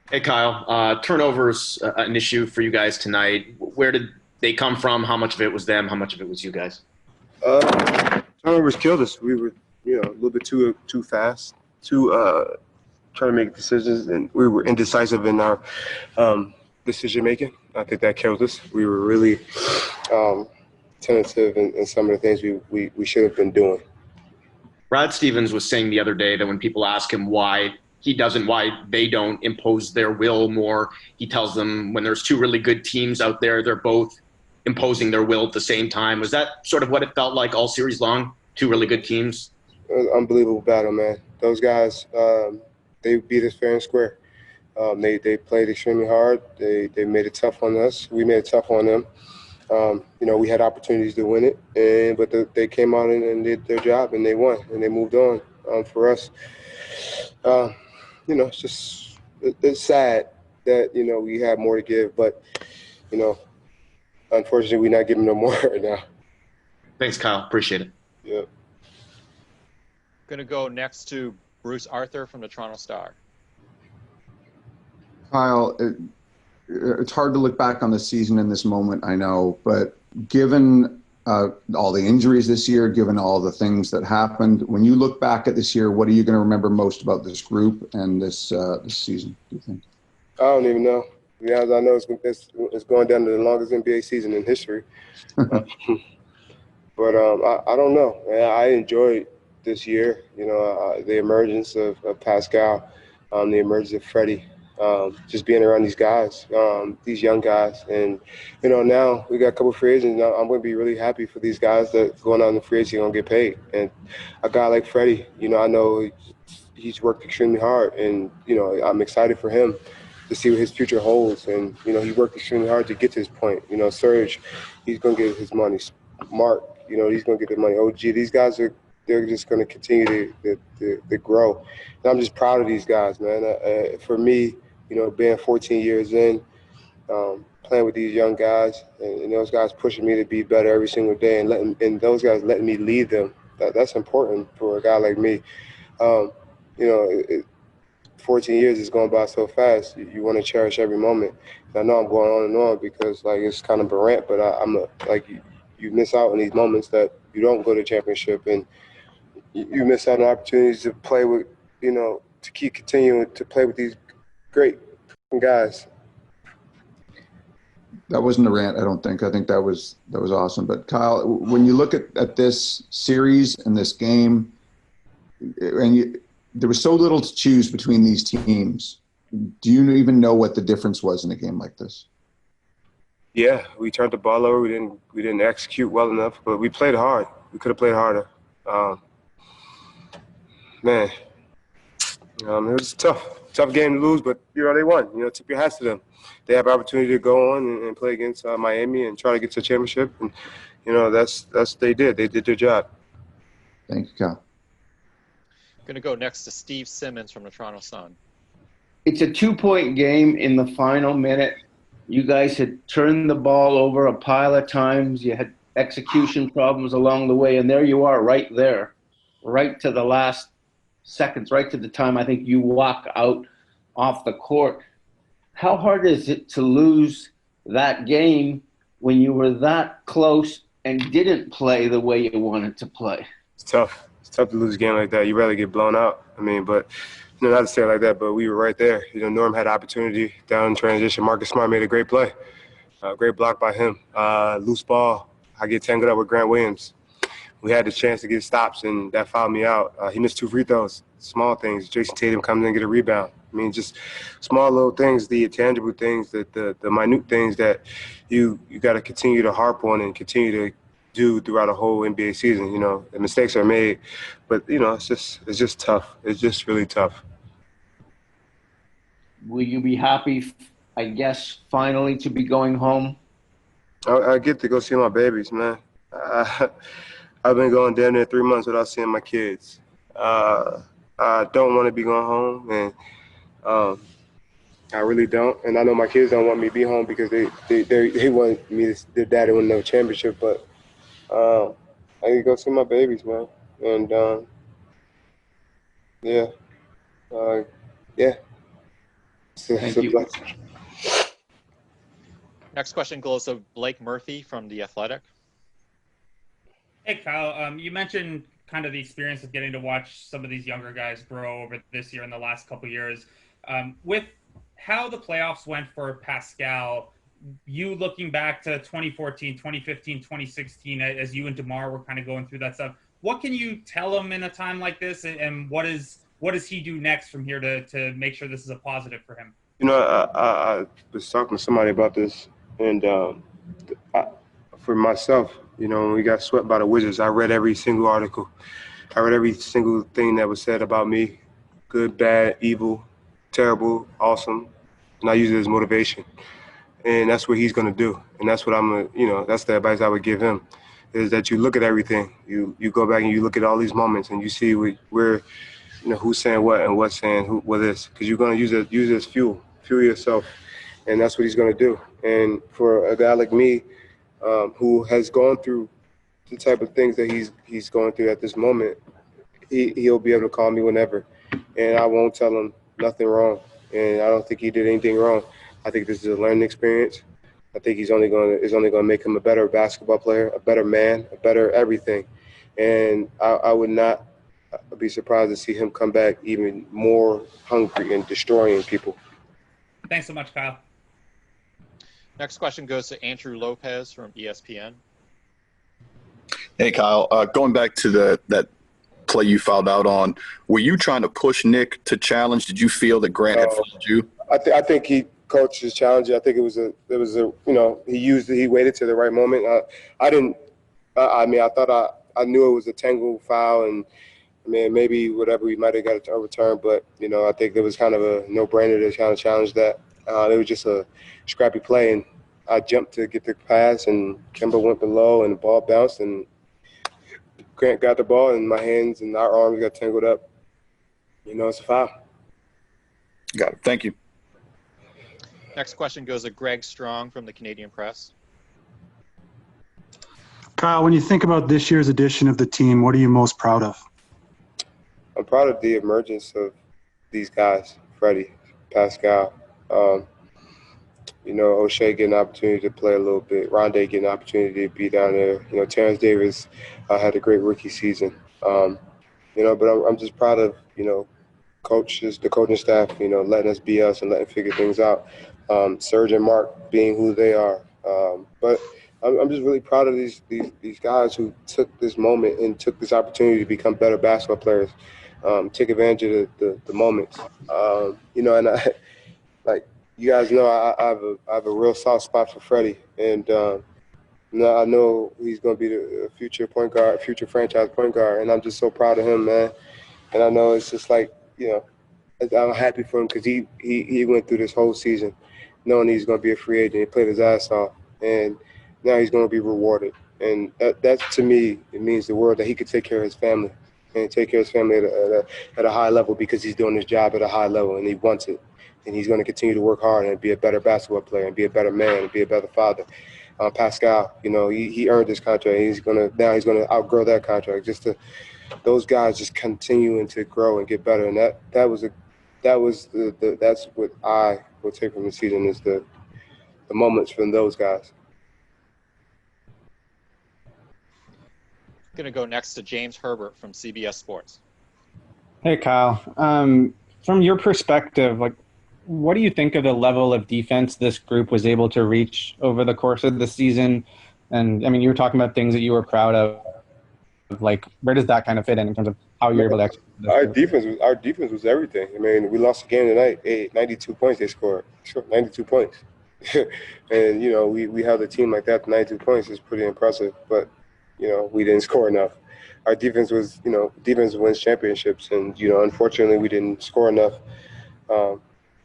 Hey Kyle, turnovers an issue for you guys tonight. Where did they come from? How much of it was them? How much of it was you guys? Turnovers killed us. We were, a little bit too fast, too trying to make decisions, and we were indecisive in our decision making. I think that killed us. We were really um, tentative in some of the things we should have been doing. Brad Stevens was saying the other day that when people ask him why they don't impose their will more, he tells them when there's two really good teams out there, they're both imposing their will at the same time. Was that sort of what it felt like all series long? Two really good teams. It was an unbelievable battle, man. Those guys, they beat us fair and square. They played extremely hard. They made it tough on us. We made it tough on them. We had opportunities to win it, they came out and did their job, and they won, and they moved on. For us, uh, it's just it's sad that we have more to give, but you know, unfortunately, we're not giving them more right now. Thanks, Kyle. Appreciate it. Yeah. Going to go next to Bruce Arthur from the Toronto Star. Kyle, it's hard to look back on the season in this moment, I know, but given all the injuries this year, given all the things that happened, when you look back at this year, what are you going to remember most about this group and this season, do you think? I don't even know. Yeah, I know it's going down to the longest NBA season in history. Uh, I don't know. I enjoyed this year. The emergence of Pascal, the emergence of Freddie, just being around these guys, these young guys, and now we got a couple of free agents. Now I'm going to be really happy for these guys that going out in the free agency going to get paid. And a guy like Freddie, I know he's worked extremely hard, and I'm excited for him to see what his future holds. And he worked extremely hard to get to this point. Serge, he's going to get his money. Mark, he's going to get the money. OG, these guys they're just going to continue to grow. And I'm just proud of these guys, man. For me, being 14 years in, playing with these young guys, and those guys pushing me to be better every single day, and those guys letting me lead them. That's important for a guy like me. Um, you know, it, it, 14 years is going by so fast. You want to cherish every moment. And I know I'm going on and on because like it's kind of a rant, but you miss out on these moments that you don't go to championship, and you miss out on opportunities to play with, to keep continuing to play with these great guys. That wasn't a rant, I don't think. I think that was awesome. But Kyle, when you look at this series and this game, there was so little to choose between these teams. Do you even know what the difference was in a game like this? Yeah, we turned the ball over. We didn't execute well enough, but we played hard. We could have played harder. Um, Man, it was tough game to lose, but they won. Tip your hats to them. They have opportunity to go on and play against Miami and try to get to a championship, and that's they did. They did their job. Thank you, Kyle. Going to go next to Steve Simmons from the Toronto Sun. It's a 2-point game in the final minute. You guys had turned the ball over a pile of times. You had execution problems along the way, and there you are right there, right to the last seconds, right to the time I think you walk out off the court. How hard is it to lose that game when you were that close and didn't play the way you wanted to play? It's tough. It's tough to lose a game like that. You rather get blown out. I mean, but not to say it like that, but we were right there. Norm had opportunity down in transition. Marcus Smart made a great play, great block by him. Loose ball. I get tangled up with Grant Williams. We had the chance to get stops, and that fouled me out. He missed 2 free throws, small things. Jason Tatum comes in and get a rebound. I mean, just small little things, the intangible things, the minute things that you got to continue to harp on and continue to do throughout a whole NBA season. The mistakes are made, but it's just tough. It's just really tough. Will you be happy, I guess, finally to be going home? I get to go see my babies, man. I've been going down there 3 months without seeing my kids. I don't want to be going home, and I really don't. And I know my kids don't want me to be home because they want me to, their daddy win no championship. But I need to go see my babies, man. And yeah, yeah. Thank you. blessing. Next question goes to Blake Murphy from The Athletic. Hey, Kyle, you mentioned kind of the experience of getting to watch some of these younger guys grow over this year and the last couple of years. With how the playoffs went for Pascal, you looking back to 2014, 2015, 2016, as you and DeMar were kind of going through that stuff, what can you tell him in a time like this, and what does he do next from here to make sure this is a positive for him? You know, I was talking to somebody about this, and for myself, you know, when we got swept by the Wizards, I read every single article. I read every single thing that was said about me, good, bad, evil, terrible, awesome, and I use it as motivation. And that's what he's going to do. And that's what that's the advice I would give him, is that you look at everything. You go back and you look at all these moments and you see where who's saying what and what's saying what is, because you're going to use it as fuel yourself. And that's what he's going to do. And for a guy like me, who has gone through the type of things that he's going through at this moment, he'll be able to call me whenever, and I won't tell him nothing wrong. And I don't think he did anything wrong. I think this is a learning experience. I think it's only going to make him a better basketball player, a better man, a better everything. And I would not be surprised to see him come back even more hungry and destroying people. Thanks so much, Kyle. Next question goes to Andrew Lopez from ESPN. Hey, Kyle. Going back to that play you fouled out on, were you trying to push Nick to challenge? Did you feel that Grant had fouled you? I think he coached his challenge. I think it was he waited to the right moment. I thought I knew it was a tangle foul, and maybe whatever we might have got it overturned, but I think it was kind of a no-brainer to kind of challenge that. It was just a scrappy play, and I jumped to get the pass, and Kemba went below, and the ball bounced, and Grant got the ball, and my hands and our arms got tangled up. It's a foul. Got it. Thank you. Next question goes to Greg Strong from the Canadian Press. Kyle, when you think about this year's edition of the team, what are you most proud of? I'm proud of the emergence of these guys, Freddie, Pascal. O'Shea getting an opportunity to play a little bit. Rondé getting an opportunity to be down there. Terrence Davis had a great rookie season. But I'm just proud of, coaches, the coaching staff, letting us be us and letting figure things out. Serge and Mark being who they are. But I'm just really proud of these guys who took this moment and took this opportunity to become better basketball players. Take advantage of the moments. And you guys know I have a real soft spot for Freddie, and I know he's going to be the future point guard, future franchise point guard, and I'm just so proud of him, man. And I know it's just like, I'm happy for him because he went through this whole season knowing he's going to be a free agent. He played his ass off, and now he's going to be rewarded. And that to me, it means the world that he could take care of his family and take care of his family at a high level, because he's doing his job at a high level and he wants it. And he's going to continue to work hard and be a better basketball player and be a better man and be a better father. Pascal, he earned this contract. He's going to outgrow that contract. Those guys just continuing to grow and get better. And that's what I will take from the season, is the moments from those guys. Going to go next to James Herbert from CBS Sports. Hey, Kyle. From your perspective, what do you think of the level of defense this group was able to reach over the course of the season? And you were talking about things that you were proud of. Where does that kind of fit in terms of how you're able to execute? Our defense was everything. We lost the game tonight. 92 points they scored. 92 points. And we held a team like that to 92 points is pretty impressive. But we didn't score enough. Our defense was, defense wins championships, and unfortunately we didn't score enough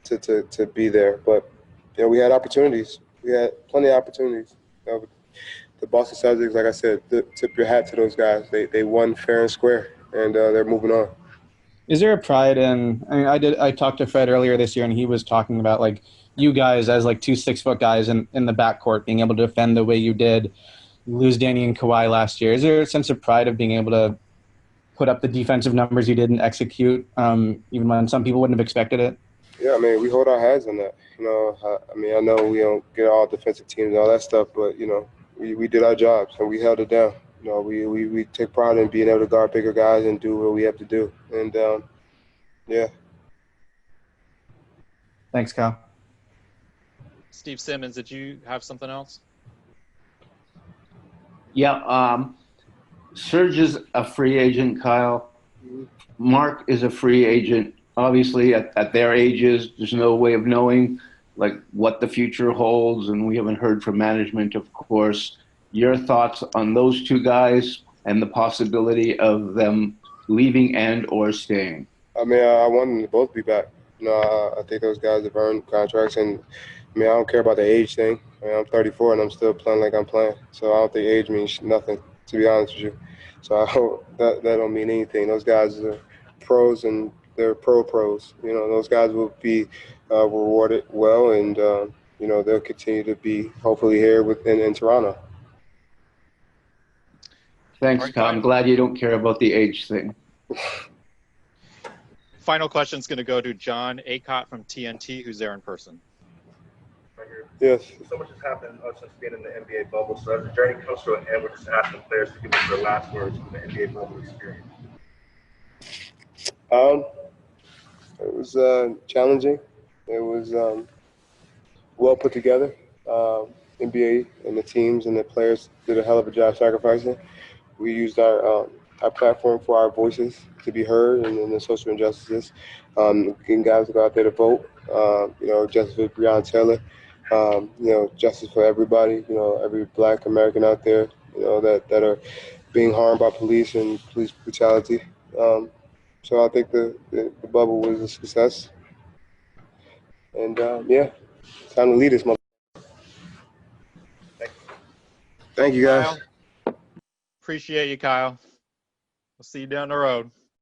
to be there. But we had opportunities. We had plenty of opportunities. The Boston Celtics, like I said, tip your hat to those guys. They won fair and square, and they're moving on. Is there a pride in? I talked to Fred earlier this year, and he was talking about you guys as 2 6-foot guys in the backcourt being able to defend the way you did. You lose Danny and Kawhi last year. Is there a sense of pride of being able to put up the defensive numbers you did and execute, even when some people wouldn't have expected it? Yeah, I mean, we hold our heads on that. I mean, I know we don't get all defensive teams and all that stuff, but, we did our jobs and we held it down. We take pride in being able to guard bigger guys and do what we have to do. And, yeah. Thanks, Kyle. Steve Simmons, did you have something else? Yeah, Serge is a free agent, Kyle. Mark is a free agent. Obviously, at their ages, there's no way of knowing like what the future holds, and we haven't heard from management, of course. Your thoughts on those two guys and the possibility of them leaving and or staying? I mean, I want them to both be back. I think those guys have earned contracts, and I mean, I don't care about the age thing. I mean, I'm 34 and I'm still playing like I'm playing, so I don't think age means nothing, to be honest with you. So I don't, that don't mean anything. Those guys are pros and they're pros. Those guys will be rewarded well, and they'll continue to be hopefully here in Toronto. Thanks, Right, Kyle. I'm glad you don't care about the age thing. Final question is going to go to John Acott from TNT, who's there in person. Yes. So much has happened since being in the NBA bubble. So as the journey comes to an end, we're just asking players to give us their last words from the NBA bubble experience. It was challenging. It was well put together. NBA and the teams and the players did a hell of a job sacrificing. We used our platform for our voices to be heard and the social injustices. Getting guys to go out there to vote. Justice for Breonna Taylor. Justice for everybody. Every Black American out there. That are being harmed by police and police brutality. So I think the bubble was a success. And yeah, time to lead this mother. Thank you, guys. Kyle. Appreciate you, Kyle. We'll see you down the road.